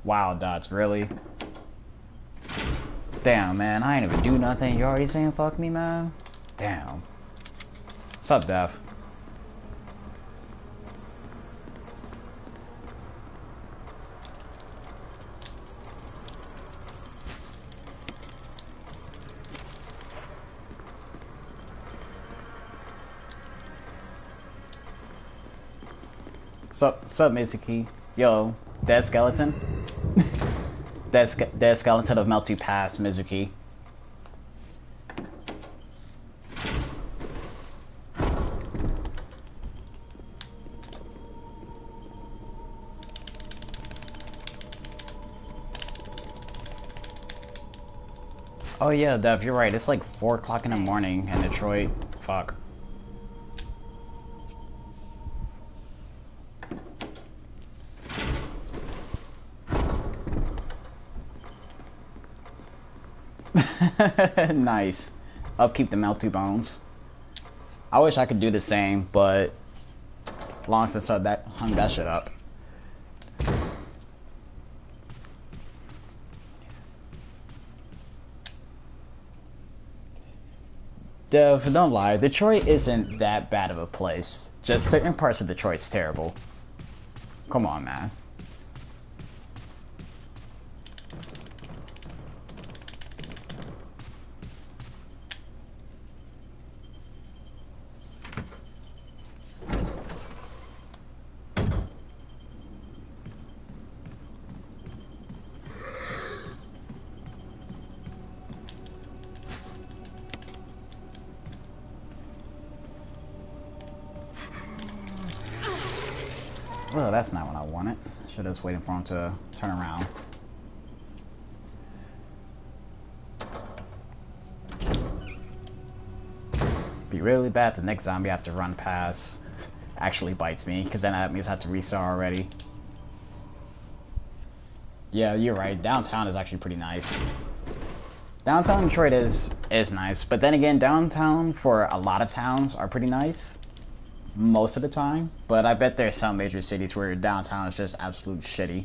Wow, Dots, really? Damn, man, I ain't even do nothing. You already saying fuck me, man? Damn. What's up, Def? Sup, Mizuki? Yo, dead skeleton? Dead skeleton of Melty Pass, Mizuki. Oh yeah, Dev, you're right. It's like 4 o'clock in the morning in Detroit. Fuck. Nice. Upkeep the Melty Bones. I wish I could do the same, but long since I hung that shit up. Dev, don't lie. Detroit isn't that bad of a place. Just certain parts of Detroit's terrible. Come on, man. Well, that's not what I wanted. Should have just waited for him to turn around. Be really bad the next zombie I have to run past actually bites me, because then that means I have to restart already. Yeah, you're right. Downtown is actually pretty nice. Downtown Detroit is nice, but then again, downtown for a lot of towns are pretty nice. Most of the time, but I bet there's some major cities where downtown is just absolute shitty.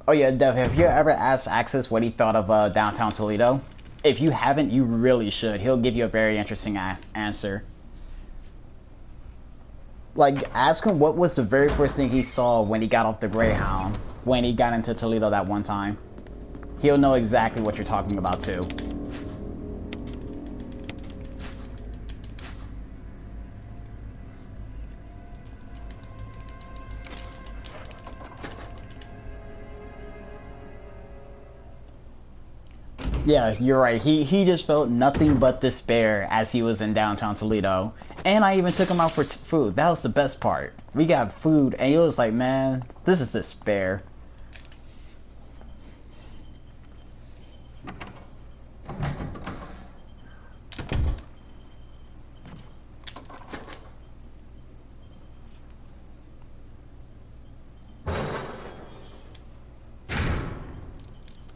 Oh yeah, Dev, have you ever asked Axis what he thought of downtown Toledo? If you haven't, you really should. He'll give you a very interesting answer. Like, ask him what was the very first thing he saw when he got off the Greyhound, when he got into Toledo that one time. He'll know exactly what you're talking about, too. Yeah, you're right. He just felt nothing but despair as he was in downtown Toledo. And I even took him out for food. That was the best part. We got food, and he was like, man, this is despair.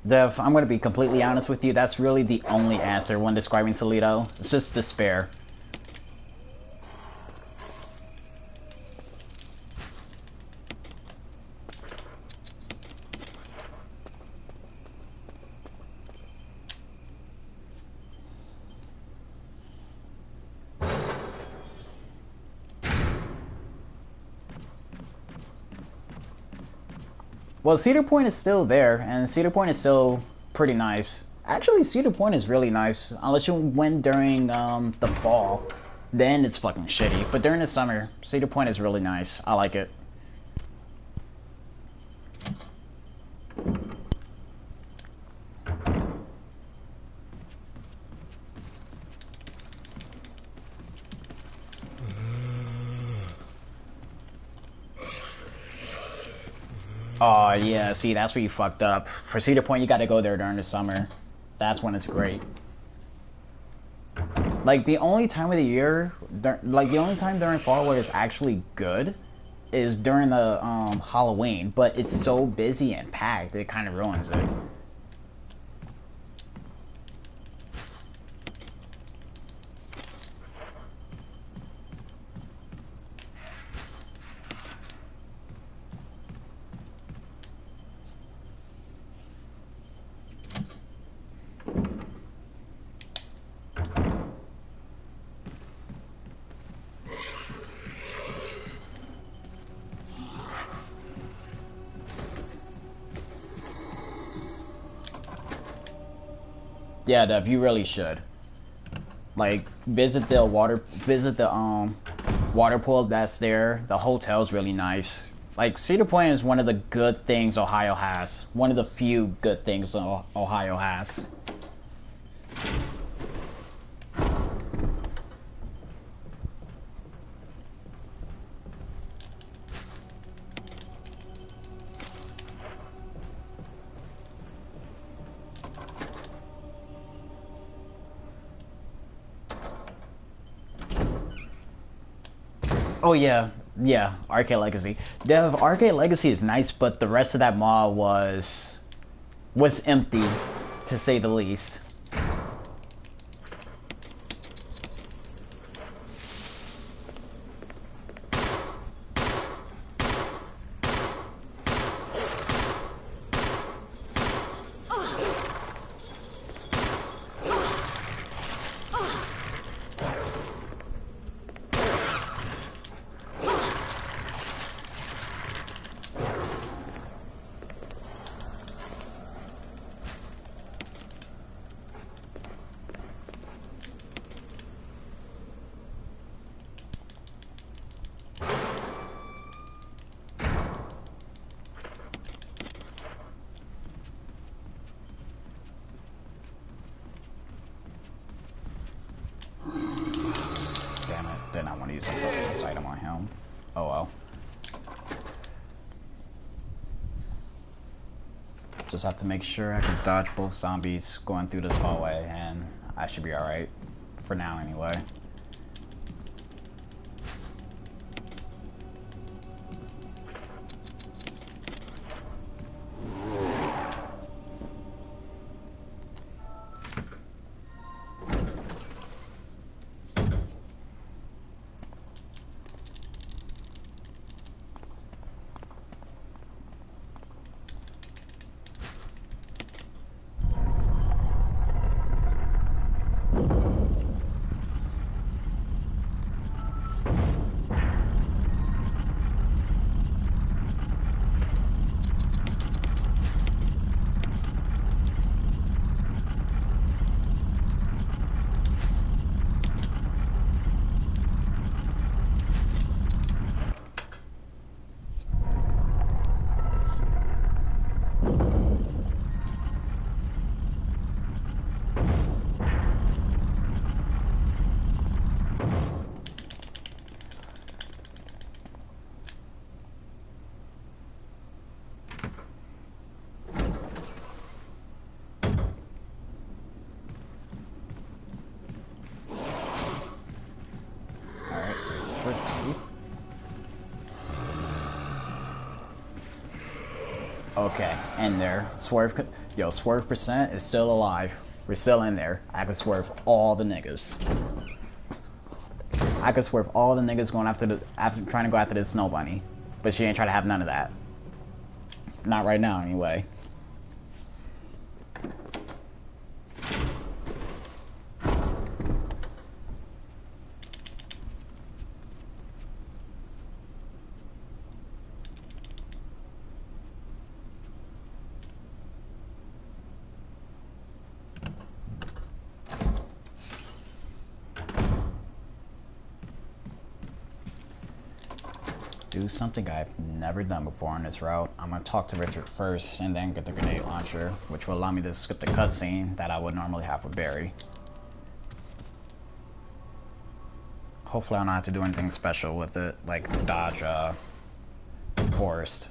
Dev, I'm going to be completely honest with you. That's really the only answer when describing Toledo. It's just despair. Well, Cedar Point is still there, and Cedar Point is still pretty nice. Actually, Cedar Point is really nice, unless you went during the fall. Then it's fucking shitty. But during the summer, Cedar Point is really nice. I like it. Oh, yeah, see, that's where you fucked up. For Cedar Point, you gotta go there during the summer. That's when it's great. Like, the only time of the year, like, the only time during fall where it's actually good is during the, Halloween. But it's so busy and packed, it kind of ruins it. Yeah, Dev, you really should. Like, visit the water pool that's there. The hotel's really nice. Like, Cedar Point is one of the good things Ohio has. One of the few good things Ohio has. Oh yeah, yeah, Arcade Legacy. Dev, Arcade Legacy is nice, but the rest of that mall was empty, to say the least. Did not want to use this item on him. Oh well. Just have to make sure I can dodge both zombies going through this hallway, and I should be alright. For now, anyway. Okay, in there. Swerve, yo, Swerve percent is still alive. We're still in there. I could swerve all the niggas. I could swerve all the niggas going after trying to go after this snow bunny. But she ain't trying to have none of that. Not right now, anyway. do something I've never done before on this route. I'm gonna talk to Richard first and then get the grenade launcher, which will allow me to skip the cutscene that I would normally have with Barry. Hopefully I don't have to do anything special with it, like dodge forest.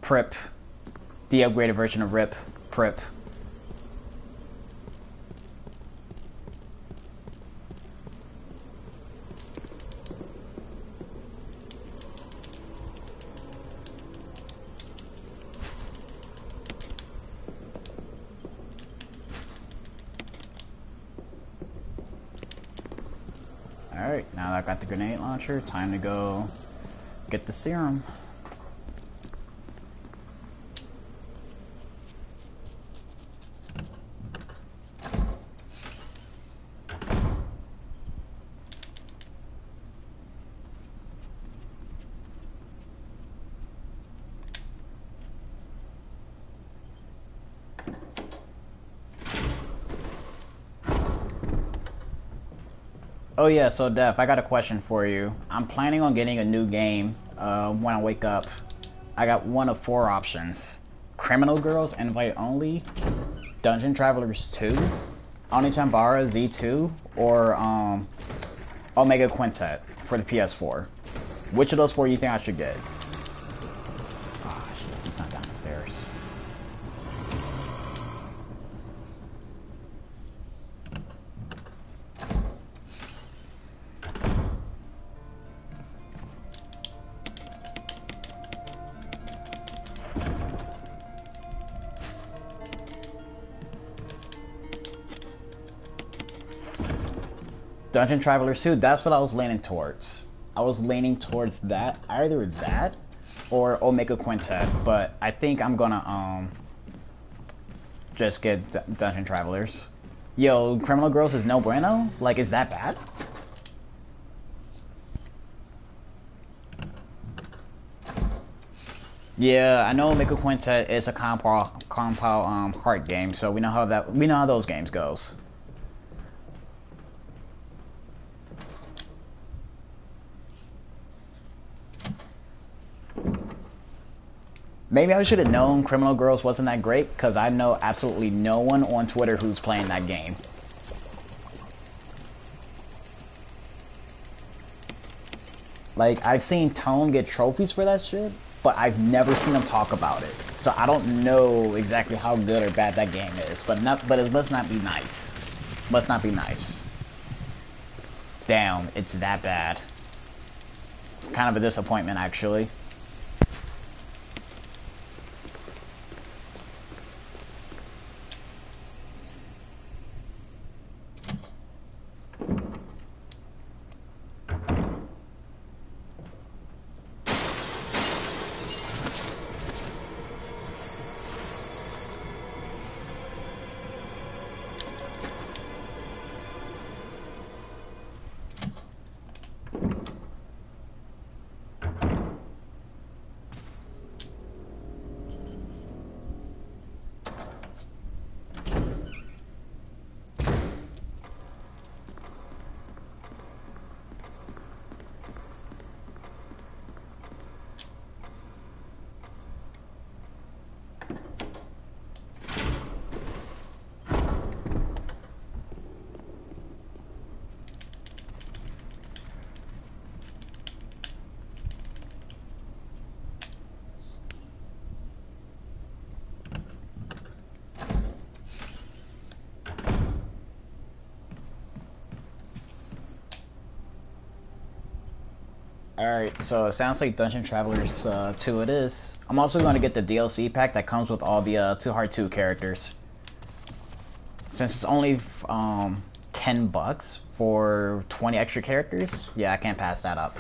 Prip. The upgraded version of RIP. Prip. Alright, now that I got the grenade launcher, time to go get the serum. Oh yeah, so Def, I got a question for you. I'm planning on getting a new game when I wake up. I got one of 4 options. Criminal Girls Invite Only, Dungeon Travelers 2, Onitambara Z2, or Omega Quintet for the PS4. Which of those 4 you think I should get? Oh shit, he's not down the stairs. Dungeon Travelers 2, that's what I was leaning towards. I was leaning towards that, either that or Omega Quintet, but I think I'm gonna just get Dungeon Travelers. Yo, Criminal Girls is no bueno? Like, is that bad? Yeah, I know Omega Quintet is a compound heart game, so we know how those games goes. Maybe I should have known Criminal Girls wasn't that great, because I know absolutely no one on Twitter who's playing that game. Like, I've seen Tone get trophies for that shit, but I've never seen him talk about it. So I don't know exactly how good or bad that game is, but it must not be nice. Must not be nice. Damn, it's that bad. It's kind of a disappointment, actually. Alright, so it sounds like Dungeon Travelers 2 it is. I'm also going to get the DLC pack that comes with all the Too Hard 2 characters. Since it's only $10 for 20 extra characters, yeah, I can't pass that up.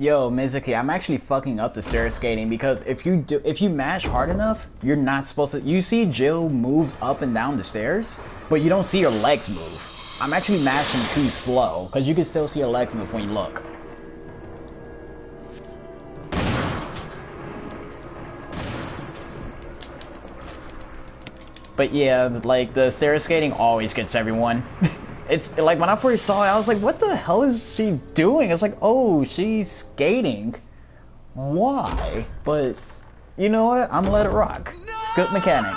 Yo, Mizuki, I'm actually fucking up the stair skating because if you mash hard enough, you're not supposed to. You see Jill move up and down the stairs, but you don't see her legs move. I'm actually mashing too slow because you can still see her legs move when you look. But yeah, like the stair skating always gets everyone. It's like when I first saw it, I was like, what the hell is she doing? It's like, oh, she's skating. Why? But you know what? I'm gonna let it rock. Good mechanic.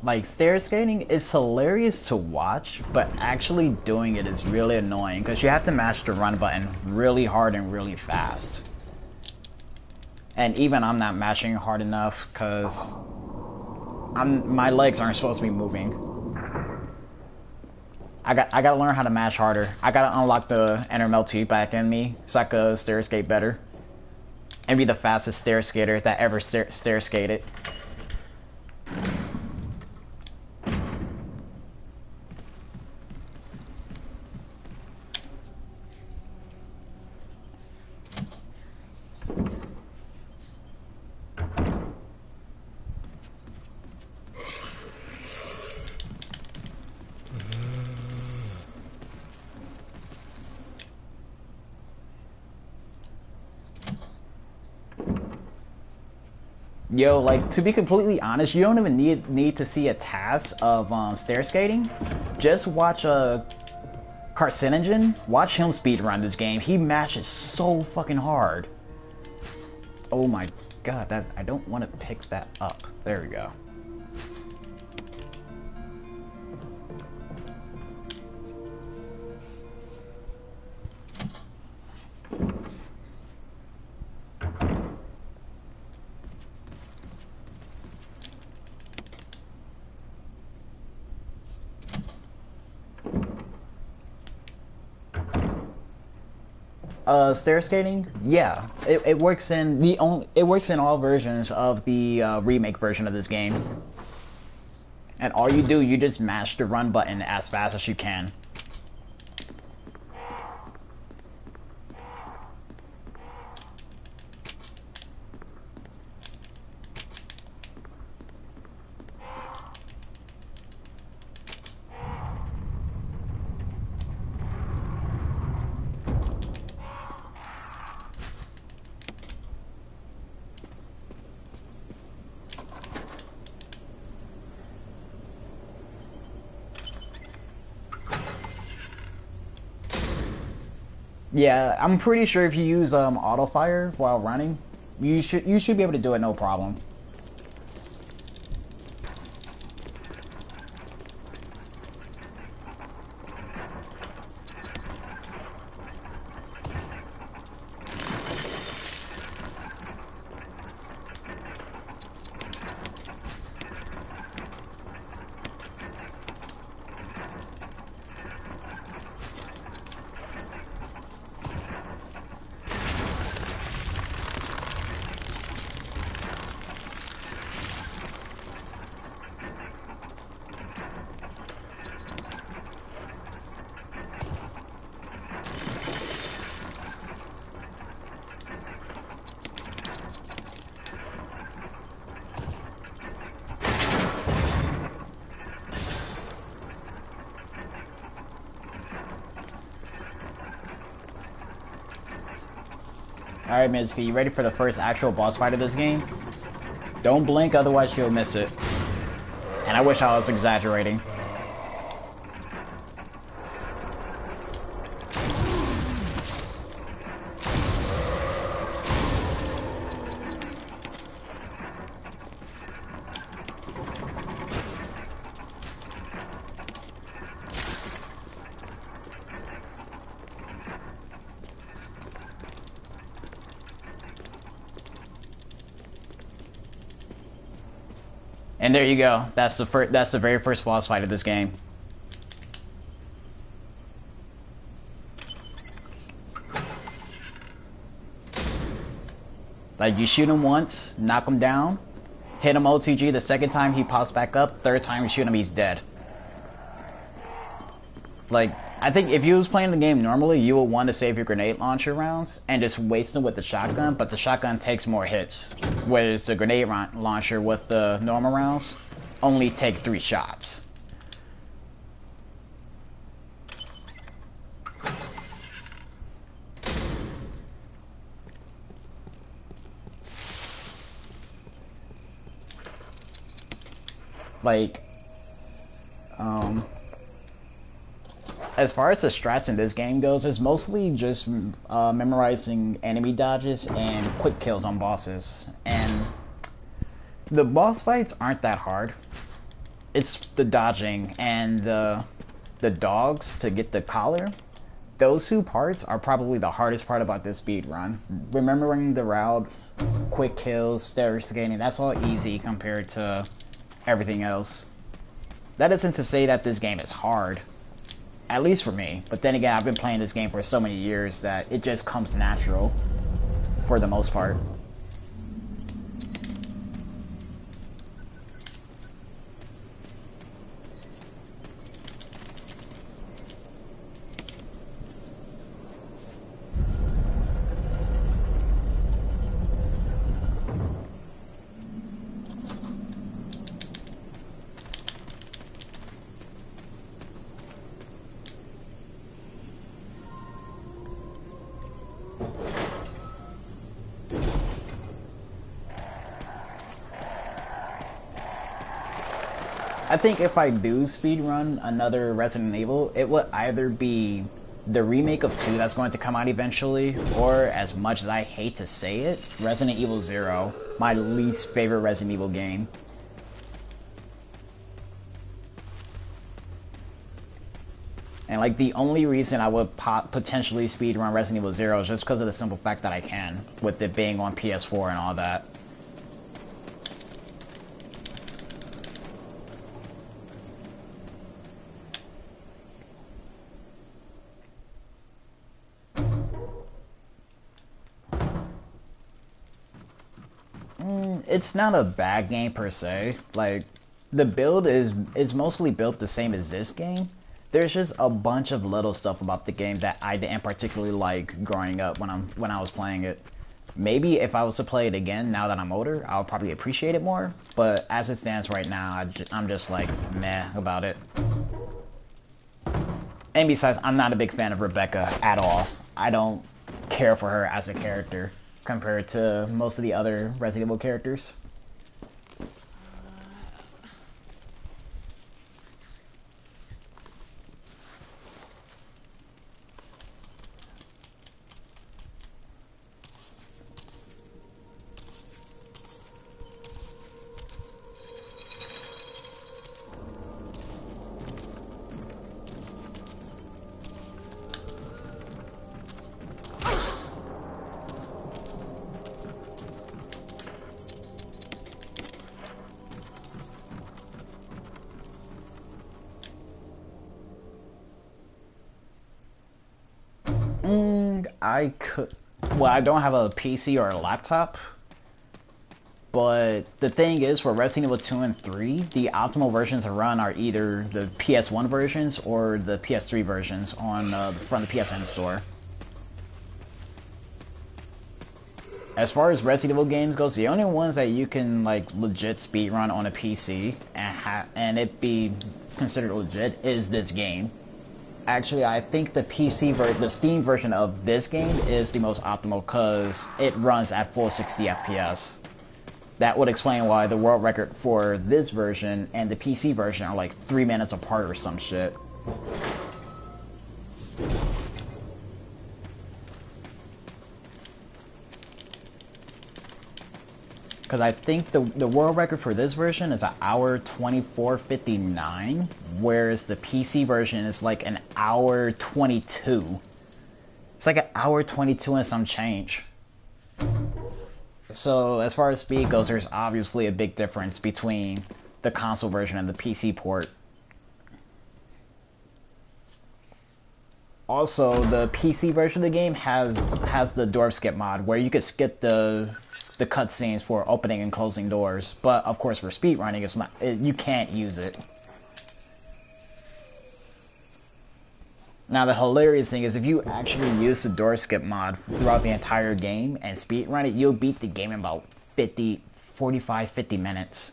Like, stair skating is hilarious to watch, but actually doing it is really annoying because you have to mash the run button really hard and really fast. And even I'm not mashing hard enough because my legs aren't supposed to be moving. I gotta learn how to mash harder. I gotta unlock the inner melty back in me so I could stair skate better and be the fastest stair skater that ever stair skated. Yo, like, to be completely honest, you don't even need to see a task of stair skating. Just watch a Carcinogen. Watch him speedrun this game. He mashes so fucking hard. Oh my god, that's, I don't want to pick that up. There we go. Stair skating, yeah, it works in it works in all versions of the remake version of this game. And all you do, you just mash the run button as fast as you can. Yeah, I'm pretty sure if you use auto fire while running, you should be able to do it no problem. Alright, Mizuki, you ready for the first actual boss fight of this game? Don't blink, otherwise you'll miss it. And I wish I was exaggerating. And there you go. That's the very first boss fight of this game. Like, you shoot him once, knock him down, hit him OTG, the second time he pops back up, third time you shoot him, he's dead. Like, I think if you was playing the game normally, you would want to save your grenade launcher rounds and just waste them with the shotgun, but the shotgun takes more hits. Whereas the grenade launcher with the normal rounds only take 3 shots. Like, as far as the strats in this game goes, it's mostly just memorizing enemy dodges and quick kills on bosses. And the boss fights aren't that hard. It's the dodging and the dogs to get the collar. Those 2 parts are probably the hardest part about this speed run. Remembering the route, quick kills, stair skating, that's all easy compared to everything else. That isn't to say that this game is hard. At least for me. But then again, I've been playing this game for so many years that it just comes natural for the most part. I think if I do speedrun another Resident Evil, it would either be the remake of 2 that's going to come out eventually, or, as much as I hate to say it, Resident Evil 0, my least favorite Resident Evil game. And like the only reason I would potentially speedrun Resident Evil 0 is just because of the simple fact that I can, with it being on PS4 and all that. It's not a bad game per se. Like, the build is mostly built the same as this game. There's just a bunch of little stuff about the game that I didn't particularly like growing up when I was playing it. Maybe if I was to play it again now that I'm older, I'll probably appreciate it more. But as it stands right now, I'm just like meh about it. And besides, I'm not a big fan of Rebecca at all. I don't care for her as a character compared to most of the other Resident Evil characters. I could... Well, I don't have a PC or a laptop. But the thing is, for Resident Evil 2 and 3, the optimal versions to run are either the PS1 versions or the PS3 versions on from the PSN store. As far as Resident Evil games goes, the only ones that you can like legit speedrun on a PC and it be considered legit is this game. Actually, I think the Steam version of this game is the most optimal because it runs at full 60 FPS. That would explain why the world record for this version and the PC version are like 3 minutes apart or some shit. Because I think the world record for this version is an hour 24:59, whereas the PC version is like an hour 22. It's like an hour 22 and some change. So as far as speed goes, there's obviously a big difference between the console version and the PC port. Also, the PC version of the game has the door skip mod, where you could skip the cutscenes for opening and closing doors. But of course, for speedrunning, it's not. You can't use it. Now, the hilarious thing is, if you actually use the door skip mod throughout the entire game and speedrun it, you'll beat the game in about 45, 50 minutes.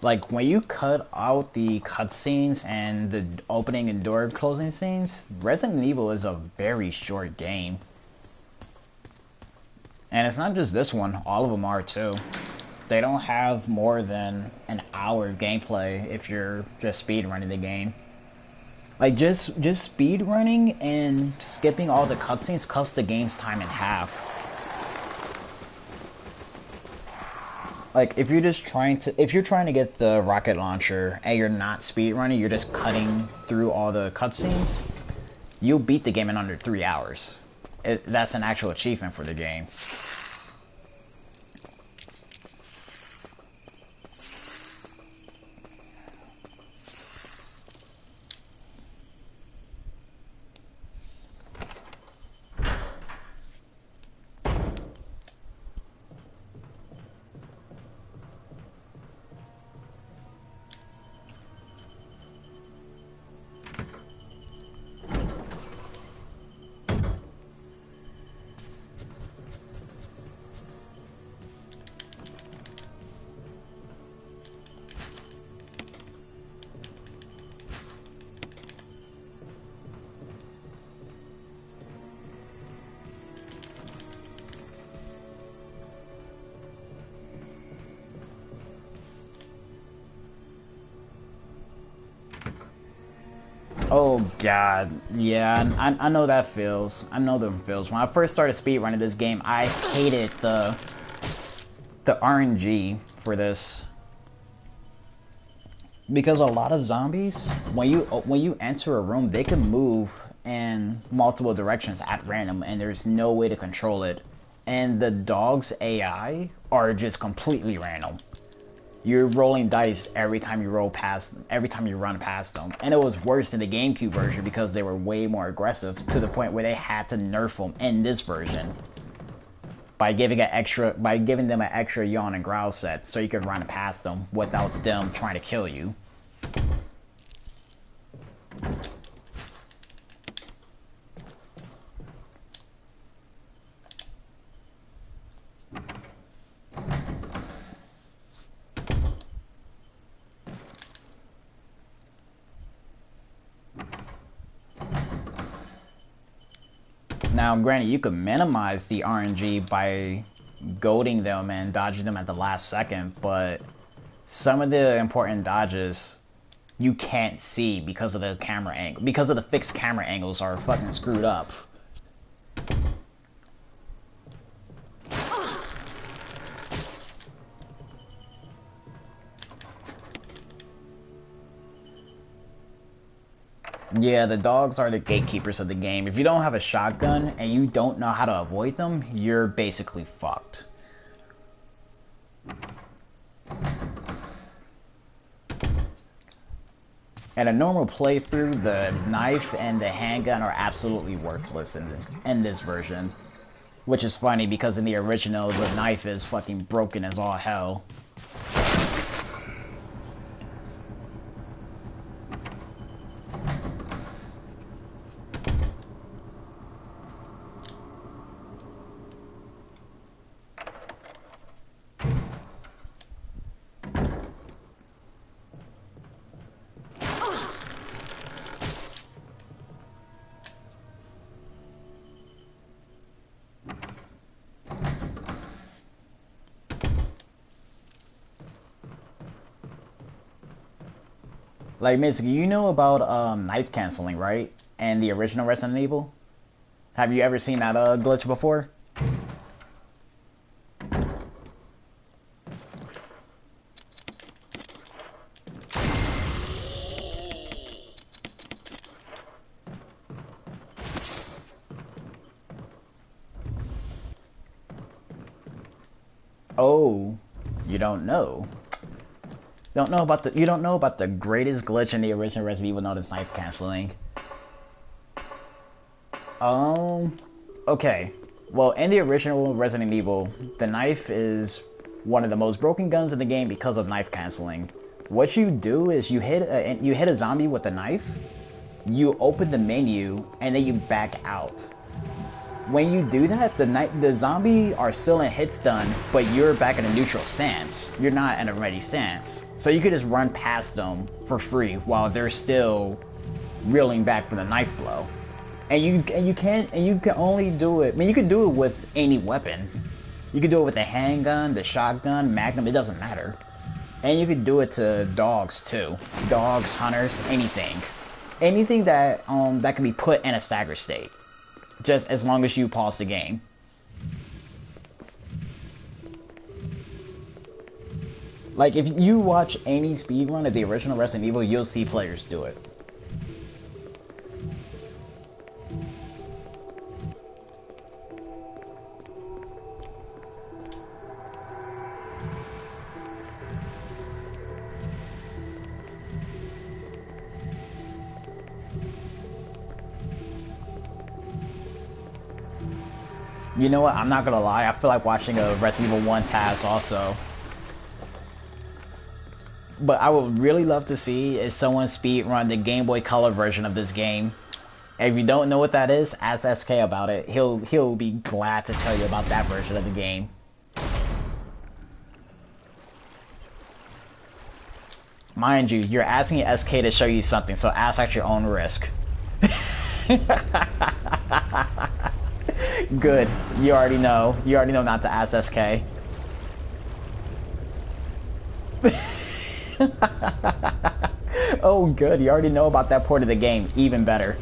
Like, when you cut out the cutscenes and the opening and door closing scenes, Resident Evil is a very short game. And it's not just this one, all of them are too. They don't have more than an hour of gameplay if you're just speedrunning the game. Like, just speedrunning and skipping all the cutscenes cuts the game's time in half. Like, if you're trying to get the rocket launcher and you're not speedrunning, you're just cutting through all the cutscenes, you'll beat the game in under 3 hours. That's an actual achievement for the game. Oh god, yeah, I know that feels. I know them feels. When I first started speedrunning this game, I hated the RNG for this. Because a lot of zombies, when you enter a room, they can move in multiple directions at random, and there's no way to control it. And the dog's AI are just completely random. You're rolling dice every time you run past them, and it was worse in the GameCube version because they were way more aggressive to the point where they had to nerf them in this version by giving them an extra yawn and growl set so you could run past them without them trying to kill you. Now, granted, you could minimize the RNG by goading them and dodging them at the last second, but some of the important dodges you can't see because of the camera angle, because of the fixed camera angles are fucking screwed up. Yeah, the dogs are the gatekeepers of the game. If you don't have a shotgun and you don't know how to avoid them, you're basically fucked. In a normal playthrough, the knife and the handgun are absolutely worthless in this version. Which is funny because in the original, the knife is fucking broken as all hell. Like, basically, you know about knife canceling, right? And the original Resident Evil? Have you ever seen that glitch before? Oh, you don't know. You don't know about the greatest glitch in the original Resident Evil known as knife canceling. Okay. Well, in the original Resident Evil, the knife is one of the most broken guns in the game because of knife canceling. What you do is you hit a zombie with a knife, you open the menu, and then you back out. When you do that, the zombie are still in hit stun, but you're back in a neutral stance. You're not in a ready stance. So you could just run past them for free while they're still reeling back from the knife blow. And you can only do it. I mean, you can do it with any weapon. You can do it with a handgun, the shotgun, Magnum. It doesn't matter. And you can do it to dogs too. Dogs, hunters, anything that can be put in a stagger state. Just as long as you pause the game. Like, if you watch any speedrun of the original Resident Evil, you'll see players do it. You know what? I'm not gonna lie. I feel like watching a Resident Evil 1 TAS also. But I would really love to see is someone speedrun the Game Boy Color version of this game. If you don't know what that is, ask SK about it. He'll be glad to tell you about that version of the game. Mind you, you're asking SK to show you something, so ask at your own risk. Good. You already know. You already know not to ask SK. Oh, good. You already know about that part of the game. Even better.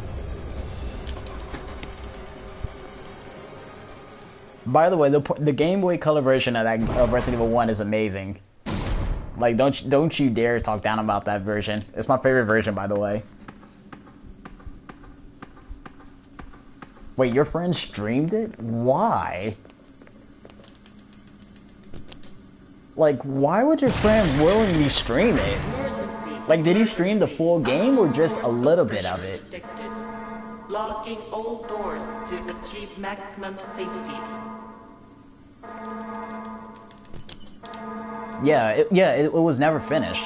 By the way, the Game Boy Color version of Resident Evil 1 is amazing. Like, don't you dare talk down about that version. It's my favorite version, by the way. Wait, your friend streamed it? Why? Like, why would your friend willingly stream it? Like, did he stream the full game or just a little bit of it? Locking all doors to achieve maximum safety. Yeah, it was never finished.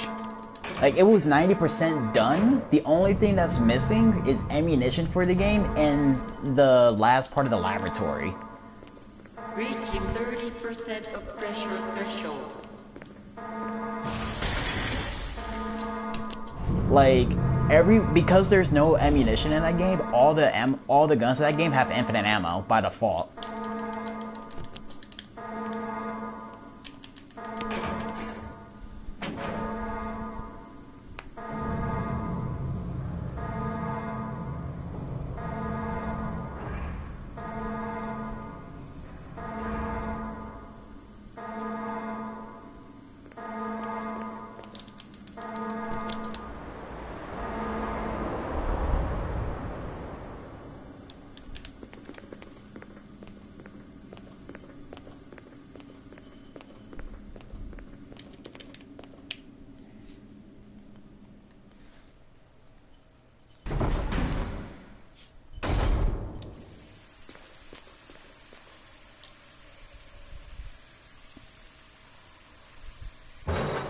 Like, it was 90% done. The only thing that's missing is ammunition for the game and the last part of the laboratory. Reaching 30% of pressure threshold. Like, because there's no ammunition in that game, all the guns in that game have infinite ammo by default.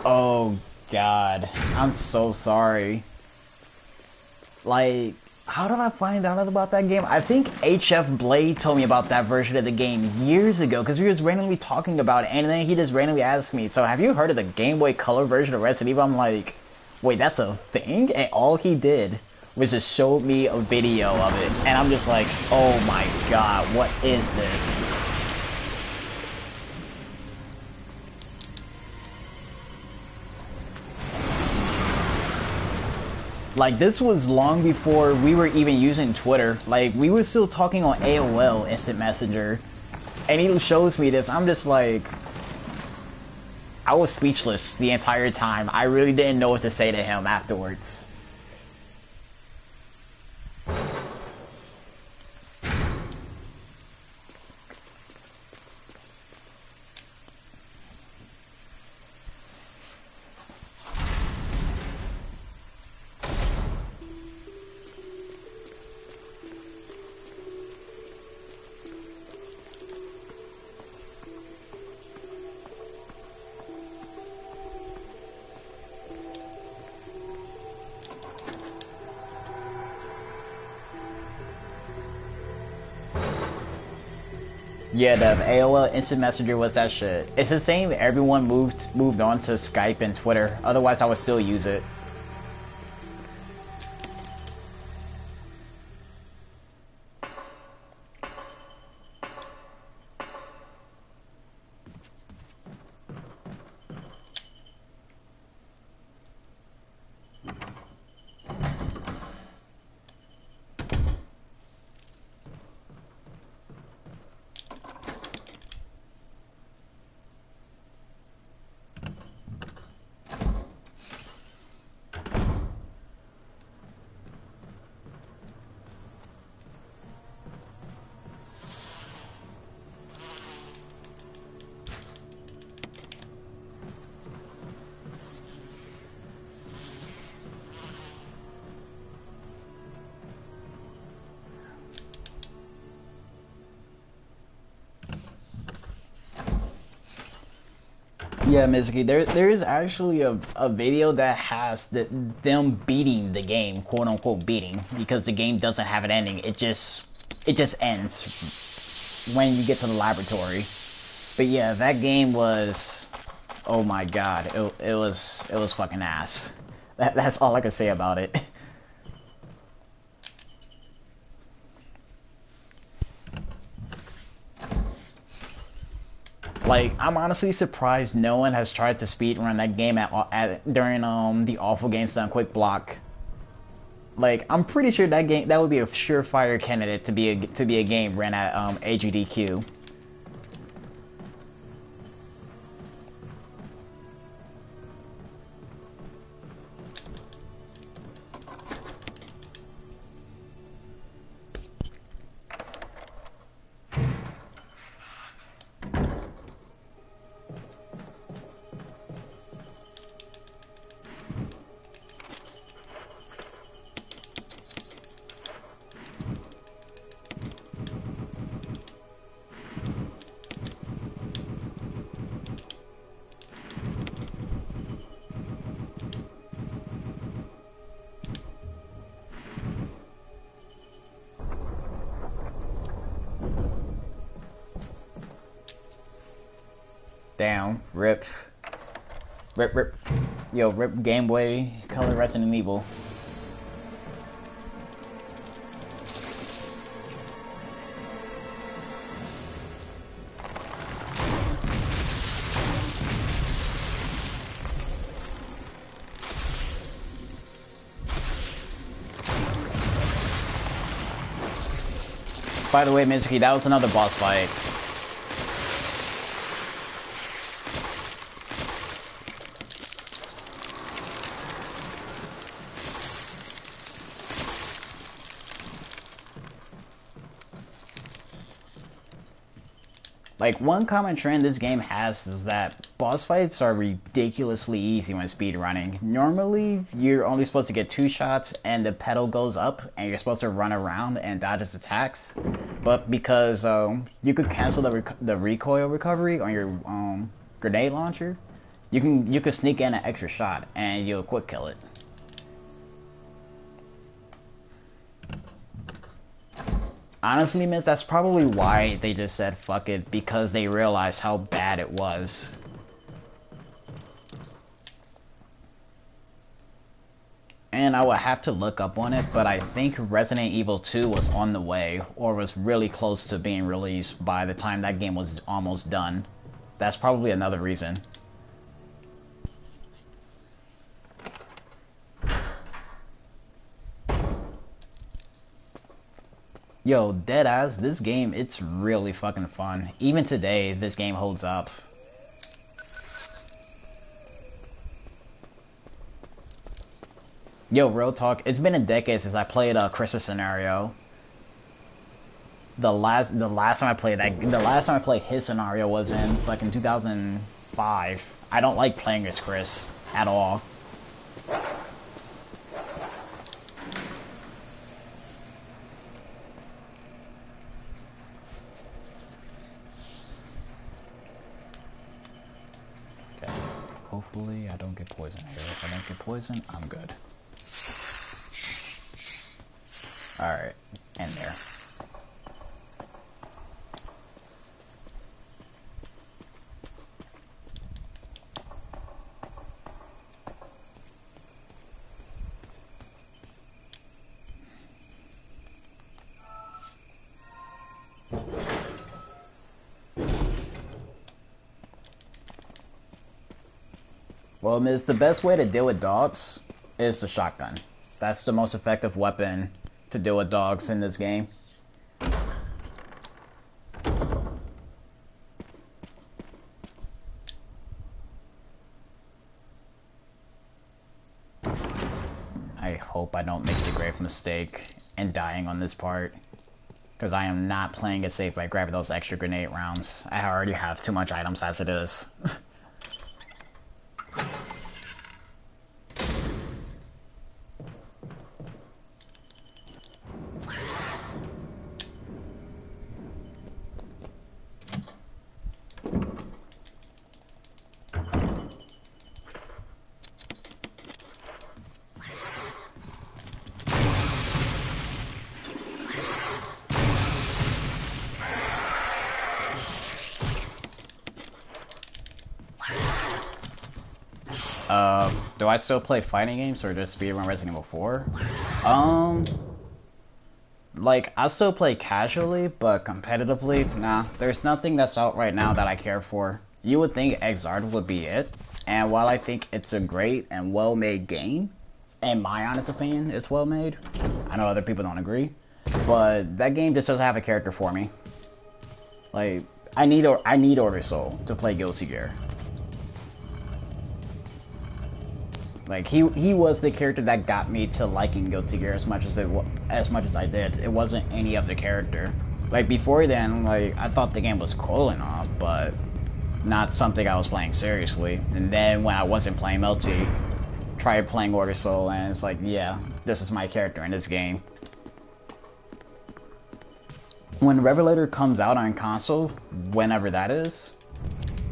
Oh, God. I'm so sorry. Like, how did I find out about that game? I think HF Blade told me about that version of the game years ago, because we was randomly talking about it, and then he just randomly asked me, so have you heard of the Game Boy Color version of Resident Evil? I'm like, wait, that's a thing? And all he did was just show me a video of it, and I'm just like, oh my God, what is this? Like, this was long before we were even using Twitter. Like, we were still talking on AOL Instant Messenger. And he shows me this. I'm just like... I was speechless the entire time. I really didn't know what to say to him afterwards. Yeah, the AOL Instant Messenger was that shit. It's the same. Everyone moved on to Skype and Twitter. Otherwise, I would still use it. Yeah, Mizuki, there is actually a video that has them beating the game, quote unquote beating, because the game doesn't have an ending. It just ends when you get to the laboratory. But yeah, that game was, oh my God, it was fucking ass. That's all I can say about it. Like, I'm honestly surprised no one has tried to speedrun that game during the Awful Games Done Quick Block. Like, I'm pretty sure that would be a surefire candidate to be a game ran at AGDQ. Damn, rip. Yo, rip Game Boy Color Resident Evil. By the way, Mizuki, that was another boss fight. Like, one common trend this game has is that boss fights are ridiculously easy when speedrunning. Normally, you're only supposed to get 2 shots and the pedal goes up and you're supposed to run around and dodge its attacks. But because you could cancel the recoil recovery on your grenade launcher, you can sneak in an extra shot and you'll quick kill it. Honestly, miss, that's probably why they just said fuck it, because they realized how bad it was. And I would have to look up on it, but I think Resident Evil 2 was on the way, or was really close to being released by the time that game was almost done. That's probably another reason. Yo, deadass, this game, it's really fucking fun. Even today, this game holds up. Yo, real talk, it's been a decade since I played Chris's Scenario. The last time I played his scenario was in fucking 2005. I don't like playing as Chris at all. Hopefully I don't get poisoned here. If I don't get poisoned, I'm good. Alright, in there. Well, Miz, the best way to deal with dogs is the shotgun. That's the most effective weapon to deal with dogs in this game. I hope I don't make the grave mistake in dying on this part, because I am not playing it safe by grabbing those extra grenade rounds. I already have too much items as it is. Do I still play fighting games or just speedrun Resident Evil 4? Like, I still play casually, but competitively, nah. There's nothing that's out right now that I care for. You would think Exard would be it, and while I think it's a great and well-made game, in my honest opinion, it's well-made. I know other people don't agree, but that game just doesn't have a character for me. Like, I need Order Soul to play Guilty Gear. Like, he was the character that got me to liking Guilty Gear as much as I did. It wasn't any other character. Like, before then, like, I thought the game was cool and all, but not something I was playing seriously. And then when I wasn't playing Melty, tried playing Order Soul, and it's like, yeah, this is my character in this game. When Revelator comes out on console, whenever that is,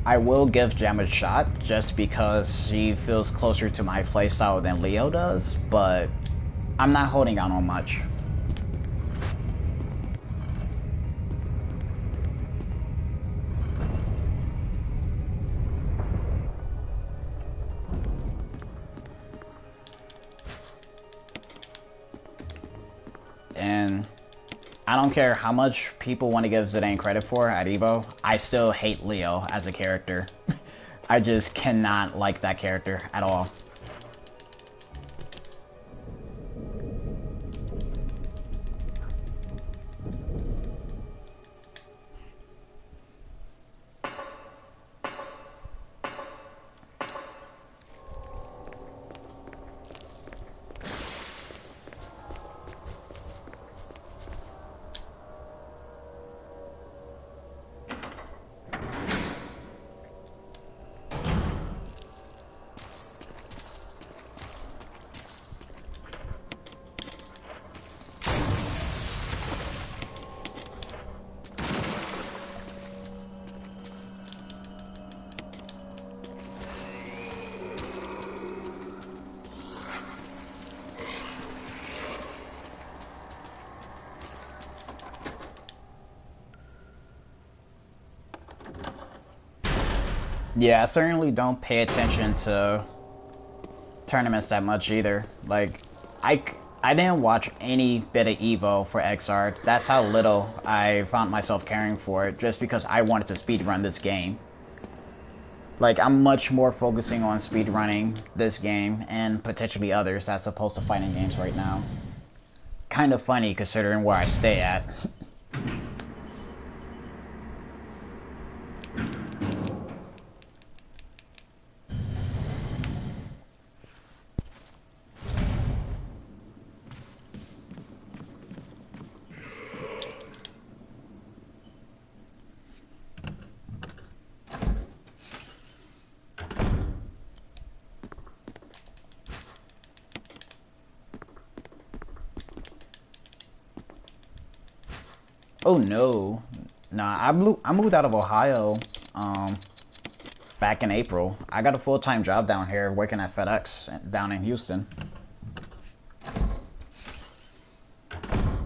I will give Gem a shot just because she feels closer to my playstyle than Leo does, but I'm not holding out on much. And I don't care how much people want to give Zidane credit for at EVO, I still hate Leo as a character. I just cannot like that character at all. Yeah, I certainly don't pay attention to tournaments that much either. Like, I didn't watch any bit of EVO for XR. That's how little I found myself caring for it, just because I wanted to speedrun this game. Like, I'm much more focusing on speedrunning this game and potentially others as opposed to fighting games right now. Kind of funny considering where I stay at. Oh no. Nah, I moved out of Ohio back in April. I got a full-time job down here working at FedEx down in Houston.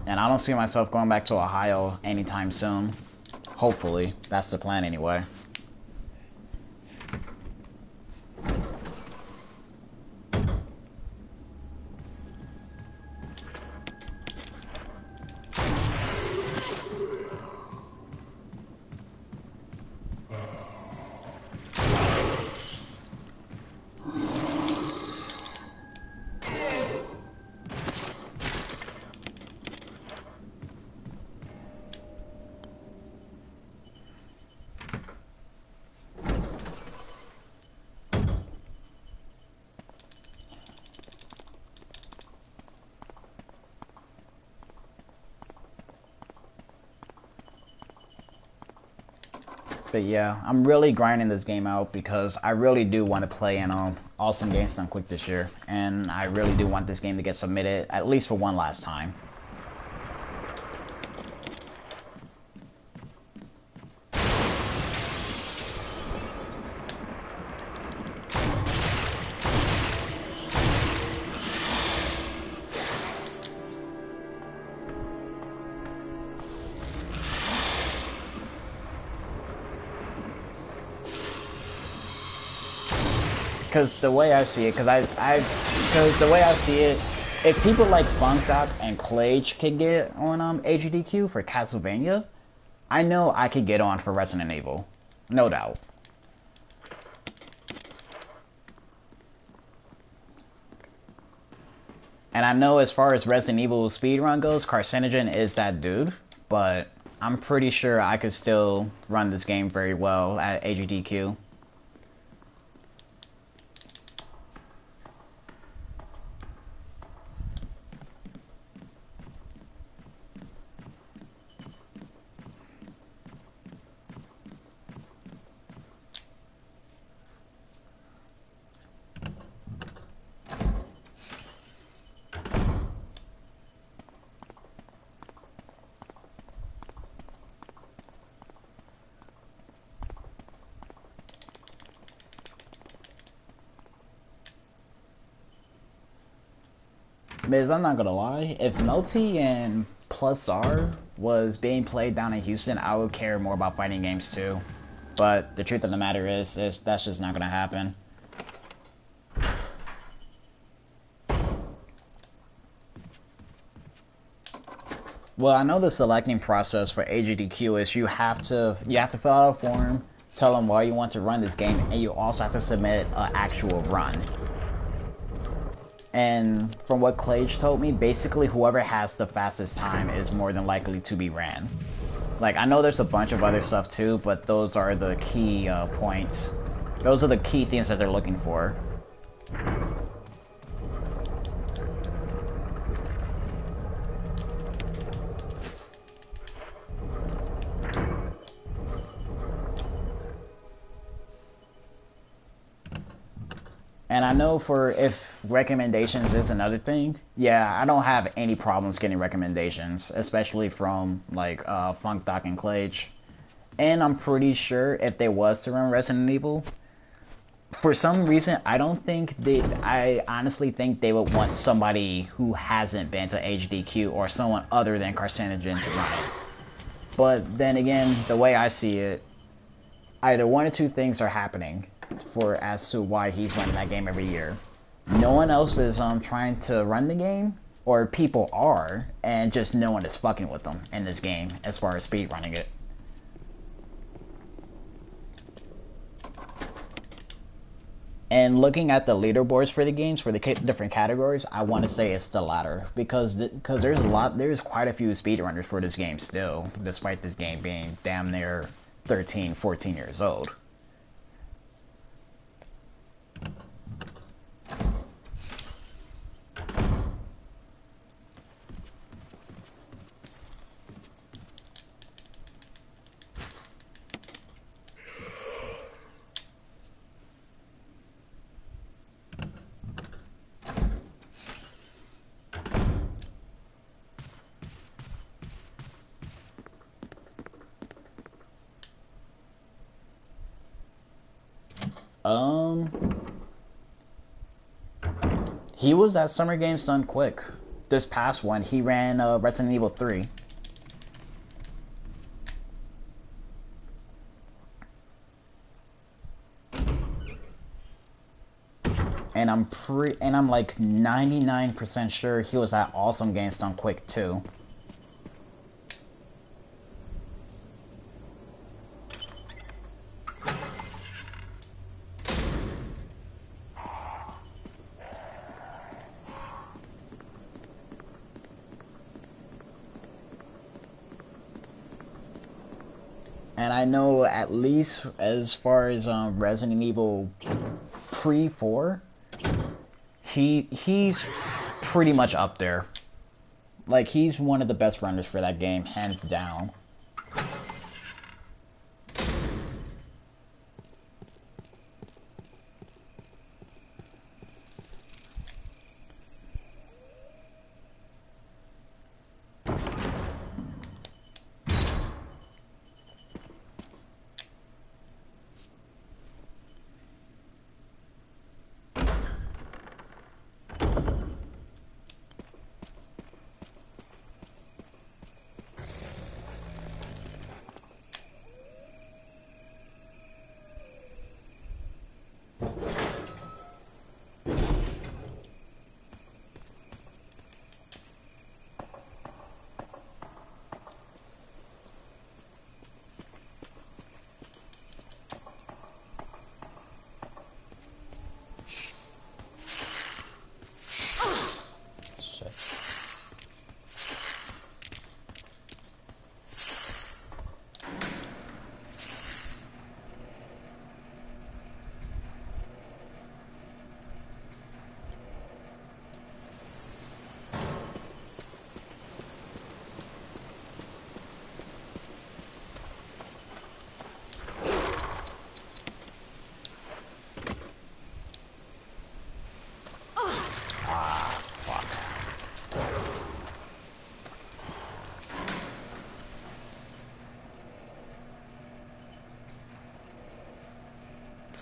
And I don't see myself going back to Ohio anytime soon. Hopefully. That's the plan anyway. But yeah, I'm really grinding this game out because I really do want to play in Awesome Games Done Quick this year. And I really do want this game to get submitted, at least for one last time. Because the way I see it, because the way I see it, if people like Funkdot and Clage could get on AGDQ for Castlevania, I know I could get on for Resident Evil. No doubt. And I know as far as Resident Evil speedrun goes, Carcinogen is that dude, but I'm pretty sure I could still run this game very well at AGDQ. Miz, I'm not gonna lie, if Melty and Plus R was being played down in Houston, I would care more about fighting games too. But the truth of the matter is that's just not gonna happen. Well, I know the selecting process for AGDQ is you have to fill out a form, tell them why you want to run this game, and you also have to submit an actual run. And from what Clage told me, basically whoever has the fastest time is more than likely to be ran. Like, I know there's a bunch of other stuff too, but those are the key points. Those are the key things that they're looking for. And I know for if recommendations is another thing, yeah, I don't have any problems getting recommendations, especially from like Funkdot and Clage. And I'm pretty sure if they was to run Resident Evil, for some reason I honestly think they would want somebody who hasn't been to HDQ or someone other than Carcinogen to run it. But then again, the way I see it, either one or two things are happening as to why he's running that game every year. No one else is trying to run the game, or people are, and just no one is fucking with them in this game as far as speed running it. And looking at the leaderboards for the games for the different categories, I want to say it's the latter because there's quite a few speedrunners for this game still, despite this game being damn near 13, 14 years old. He was at Summer Games Done Quick. This past one, he ran Resident Evil 3. And I'm like 99% sure he was at Awesome Games Done Quick too. And I know at least as far as Resident Evil pre-4, he's pretty much up there. Like, he's one of the best runners for that game, hands down.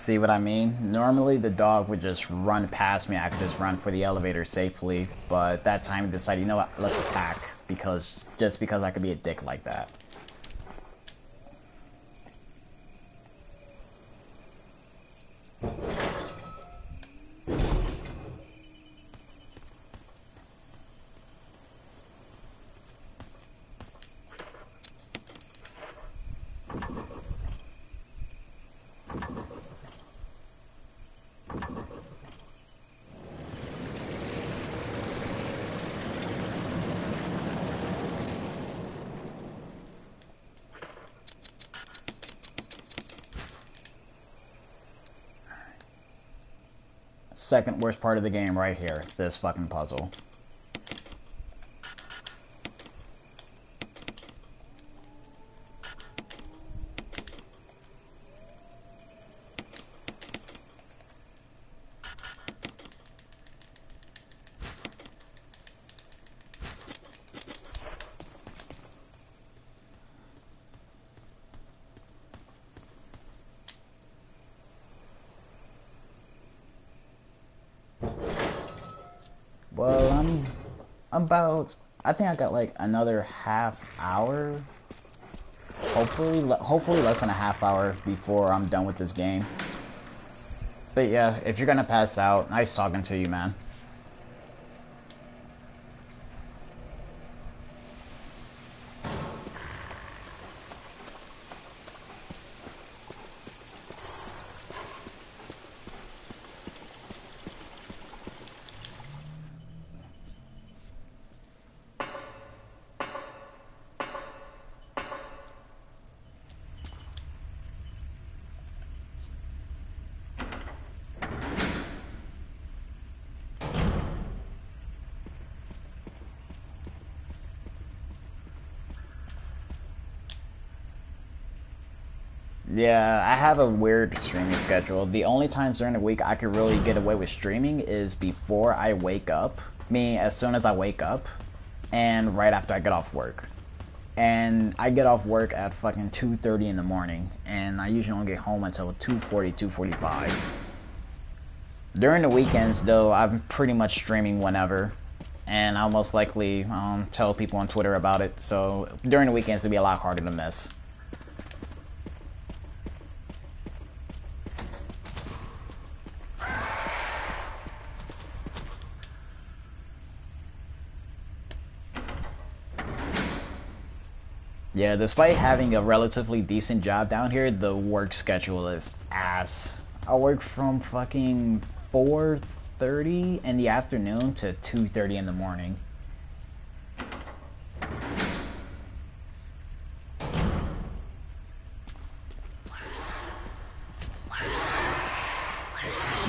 See what I mean? Normally the dog would just run past me. I could just run for the elevator safely. But that time he decided, you know what, let's attack. Just because I could be a dick like that. Second worst part of the game right here, this fucking puzzle. Well, I'm about, I think I got like another half hour. Hopefully less than a half hour before I'm done with this game. But yeah, if you're gonna pass out, nice talking to you, man. Yeah, I have a weird streaming schedule. The only times during the week I could really get away with streaming is before I wake up. Meaning as soon as I wake up and right after I get off work. And I get off work at fucking 2:30 in the morning and I usually don't get home until 2:40, 2:45. During the weekends though, I'm pretty much streaming whenever. And I'll most likely tell people on Twitter about it. So during the weekends it'll be a lot harder to miss. Yeah, despite having a relatively decent job down here, the work schedule is ass. I work from fucking 4:30 in the afternoon to 2:30 in the morning.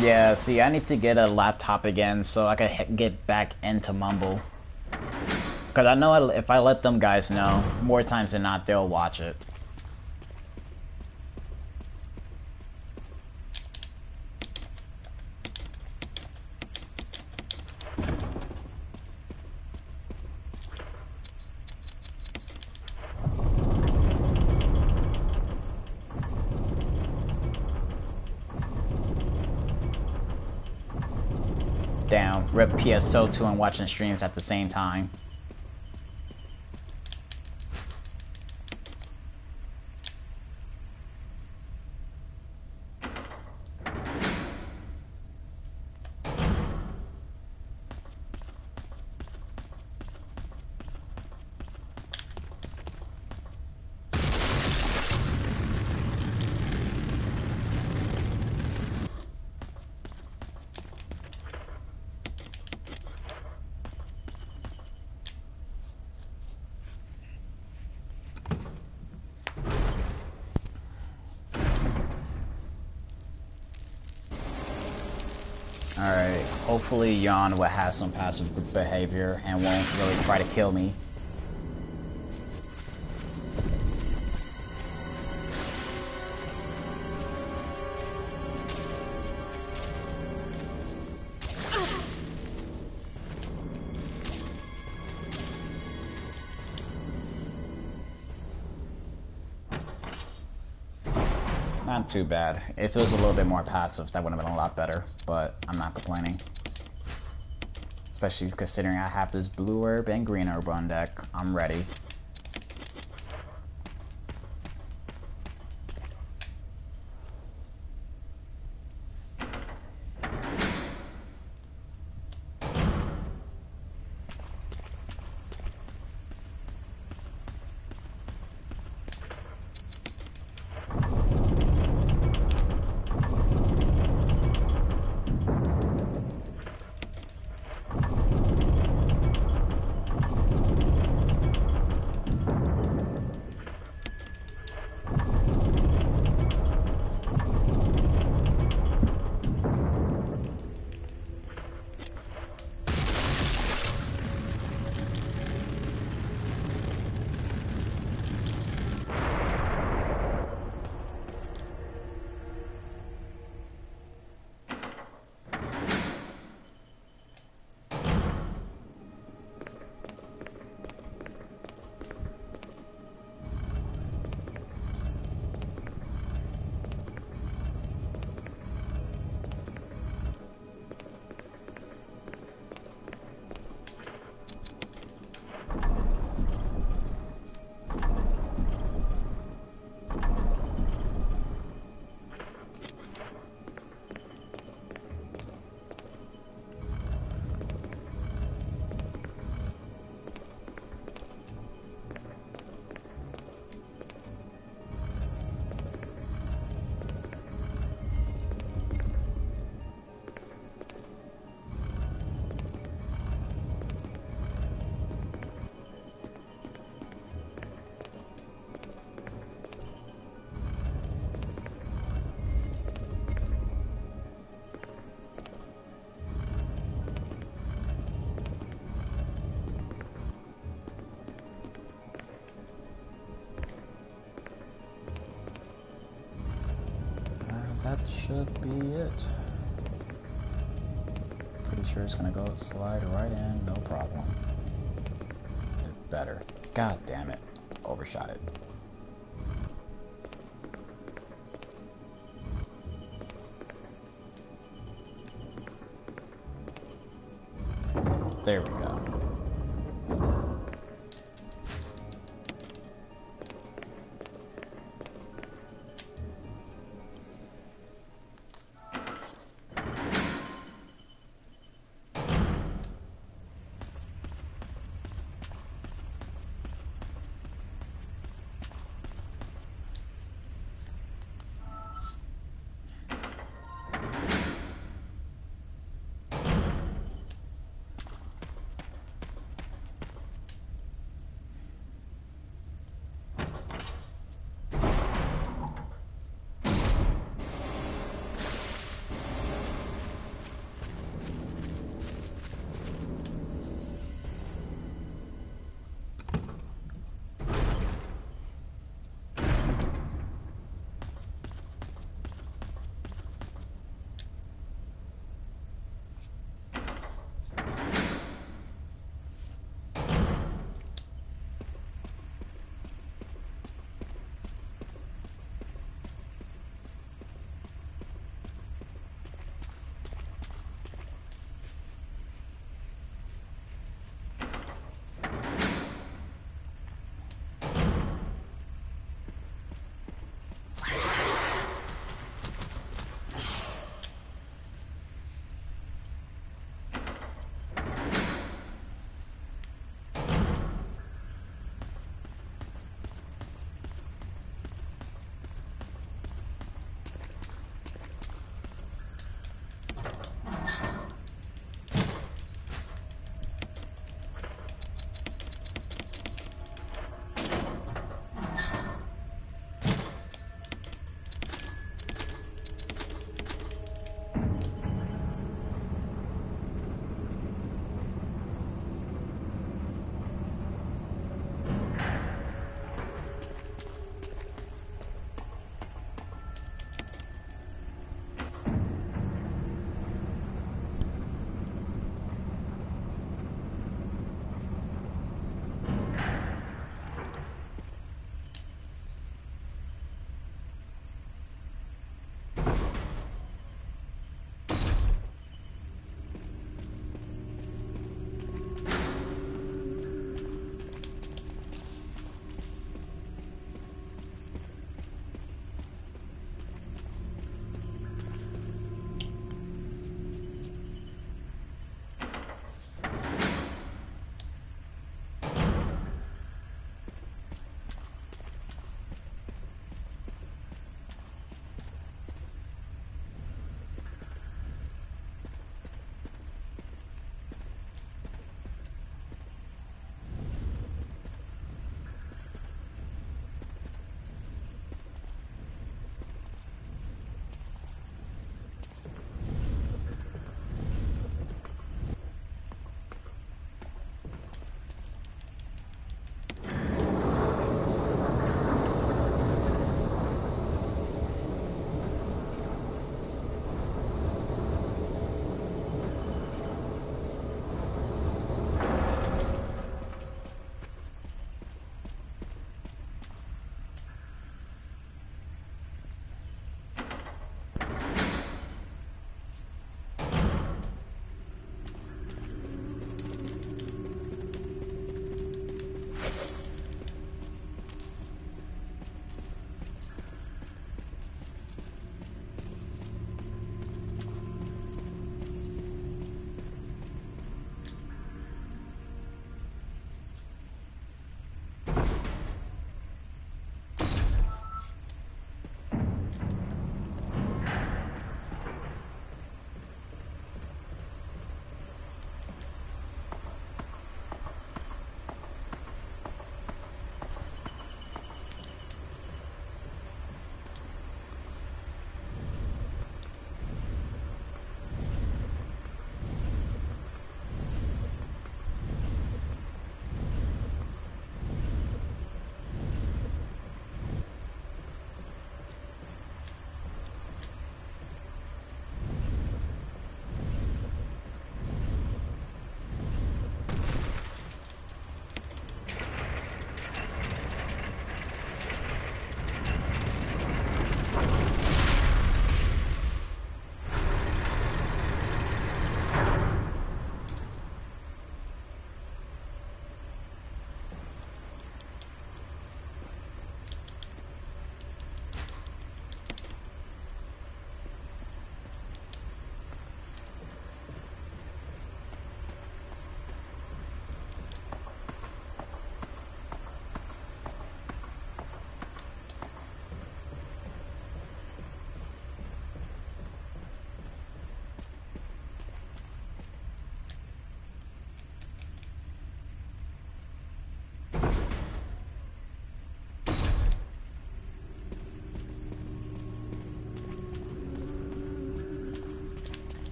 Yeah, see, I need to get a laptop again so I can get back into Mumble. Because I know if I let them guys know, more times than not, they'll watch it. Damn, rip PSO2 and watching streams at the same time. Alright, hopefully Yon will have some passive behavior and won't really try to kill me. Not too bad. If it was a little bit more passive, that would have been a lot better, but I'm not complaining. Especially considering I have this blue herb and green herb on deck. I'm ready. That should be it. Pretty sure it's gonna go slide right in, no problem. It better. God damn it. Overshot it. There we go.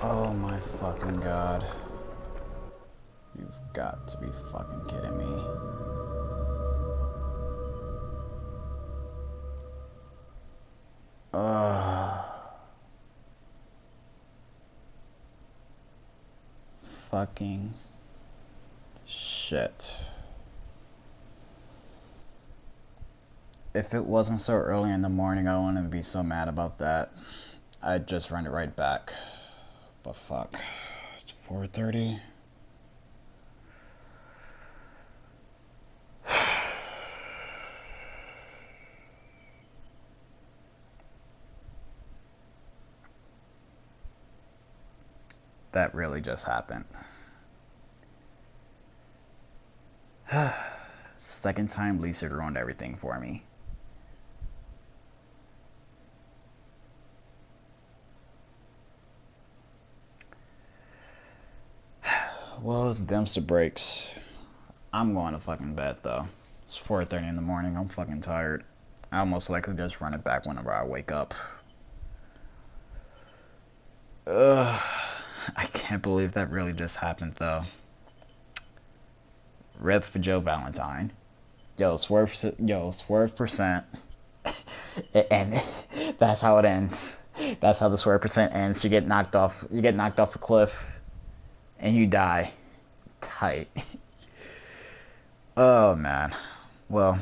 Oh my fucking god. You've got to be fucking kidding me. Fucking shit. If it wasn't so early in the morning, I wouldn't be so mad about that. I'd just run it right back. But fuck. It's 4:30. That really just happened. Second time Lisa ruined everything for me. Well, them's the breaks. I'm going to fucking bed though. It's 4:30 in the morning. I'm fucking tired. I'll most likely just run it back whenever I wake up. I can't believe that really just happened though. Rip for Joe Valentine. Yo, Swerve percent. And that's how it ends. That's how the Swerve percent ends. You get knocked off the cliff and you die. Tight. Oh man. Well,